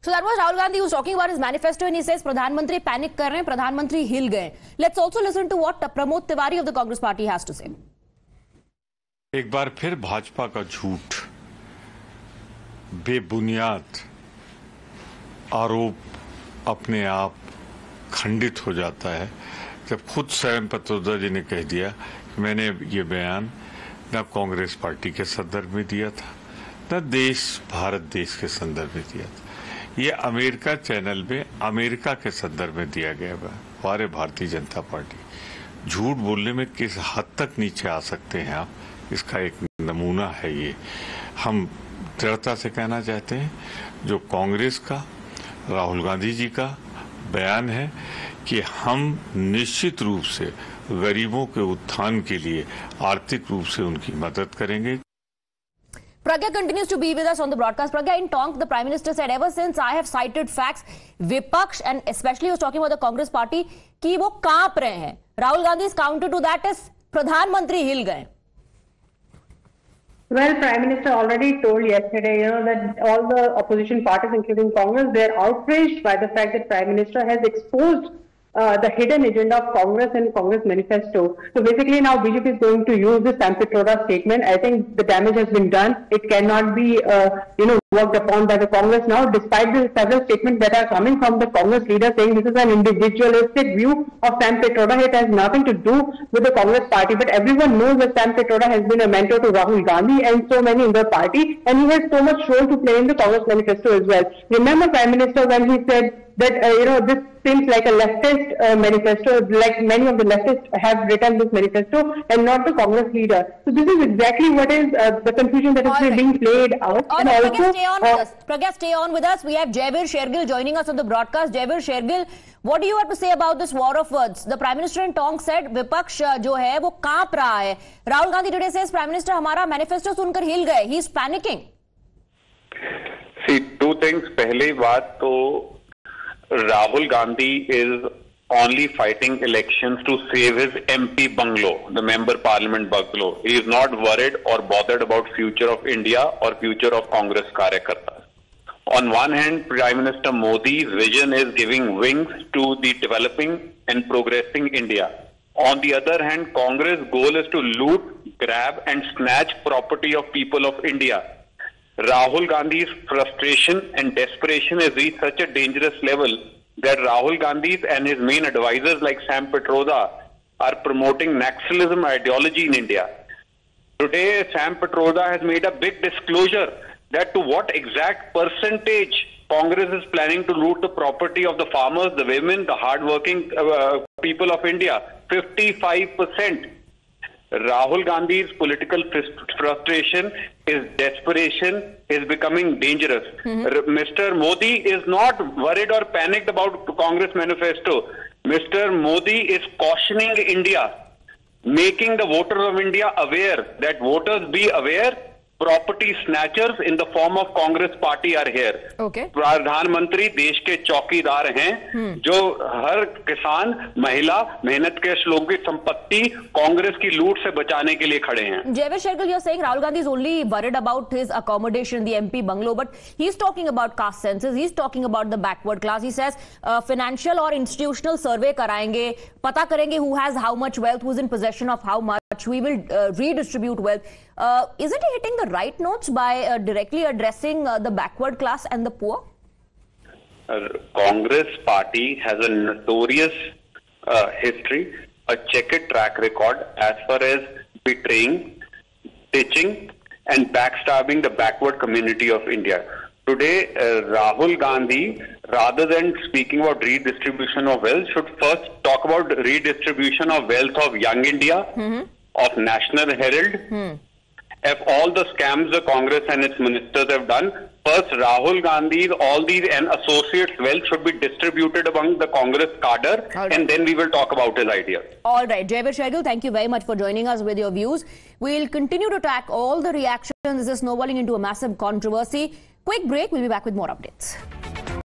So that was Rahul Gandhi who was talking about his manifesto, and he says प्रधानमंत्री panic कर रहे हैं, प्रधानमंत्री हिल गए. Let's also listen to what Pramod Tiwari of the Congress Party has to say. एक बार फिर भाजपा का झूठ, बेबुनियाद आरोप अपने आप खंडित हो जाता है जब खुद स्वयं पटोदा जी ने कह दिया कि मैंने ये बयान न कांग्रेस पार्टी के संदर्भ में दिया था, न भारत देश के संदर्भ में दिया था. ये अमेरिका चैनल में अमेरिका के संदर्भ में दिया गया है. हमारे भारतीय जनता पार्टी झूठ बोलने में किस हद तक नीचे आ सकते हैं आप, इसका एक नमूना है ये. हम दृढ़ता से कहना चाहते हैं जो कांग्रेस का, राहुल गांधी जी का बयान है कि हम निश्चित रूप से गरीबों के उत्थान के लिए आर्थिक रूप से उनकी मदद करेंगे. Pragya continues to be with us on the broadcast. Pragya, in Tonk, the Prime Minister said, ever since I have cited facts, Vipaksh, and especially he was talking about the Congress Party, कि वो कांप रहे हैं. Rahul Gandhi's counter to that is, प्रधानमंत्री हिल गए. Well, Prime Minister already told yesterday, that all the opposition parties, including Congress, they're outraged by the fact that Prime Minister has exposed the hidden agenda of Congress and Congress manifesto. So basically now BJP is going to use this Sam Pitroda statement. I think the damage has been done. It cannot be, worked upon by the Congress now, despite the several statements that are coming from the Congress leader saying this is an individualistic view of Sam Pitroda. It has nothing to do with the Congress party. But everyone knows that Sam Pitroda has been a mentor to Rahul Gandhi and so many in the party, and he has so much role to play in the Congress manifesto as well. Remember Prime Minister when he said that, this seems like a leftist manifesto, like many of the leftists have written this manifesto and not the Congress leader. So this is exactly what is the confusion that is being played out. And also, Pragya, stay on with us. We have Jaivir Shergill joining us on the broadcast. Jaivir Shergill, what do you have to say about this war of words? The Prime Minister in Tonk said, Vipaksh जो है वो कांप रहा है. Rahul Gandhi today says, Prime Minister हमारा manifesto सुनकर हिल गए. He is panicking. See, two things. पहली बात तो Rahul Gandhi is only fighting elections to save his MP bungalow, the member parliament bungalow. He is not worried or bothered about future of India or future of Congress Karyakartas. On one hand, Prime Minister Modi's vision is giving wings to the developing and progressing India. On the other hand, Congress' goal is to loot, grab and snatch property of people of India. Rahul Gandhi's frustration and desperation has reached such a dangerous level that Rahul Gandhi's and his main advisors like Sam Pitroda are promoting Naxalism ideology in India. Today, Sam Pitroda has made a big disclosure that to what exact percentage Congress is planning to loot the property of the farmers, the women, the hard-working people of India. 55%. Rahul Gandhi's political frustration, his desperation is becoming dangerous. Mr. Modi is not worried or panicked about Congress manifesto. Mr. Modi is cautioning India, making the voters of India aware that voters be aware property snatchers in the form of Congress party are here. Okay. प्रधानमंत्री देश के चौकीदार हैं जो हर किसान, महिला, मेहनत के लोगों की संपत्ति कांग्रेस की लूट से बचाने के लिए खड़े हैं. Jaivir Shergill, you're saying Rahul Gandhi is only worried about his accommodation, the MP bungalow, but he's talking about caste census, he's talking about the backward class. He says financial or institutional survey कराएंगे, पता करेंगे who has how much wealth, who's in possession of how much. We will redistribute wealth. Isn't he hitting the right notes by directly addressing the backward class and the poor? Congress party has a notorious history, a checkered track record as far as betraying, ditching and backstabbing the backward community of India. Today, Rahul Gandhi, rather than speaking about redistribution of wealth, should first talk about redistribution of wealth of Young India, of National Herald. If all the scams the Congress and its ministers have done, first Rahul Gandhi's, all these and associates' wealth should be distributed among the Congress cadre, and then we will talk about his ideas. All right, Jaivir Shergill, thank you very much for joining us with your views. We'll continue to track all the reactions. This is snowballing into a massive controversy. Quick break, we'll be back with more updates.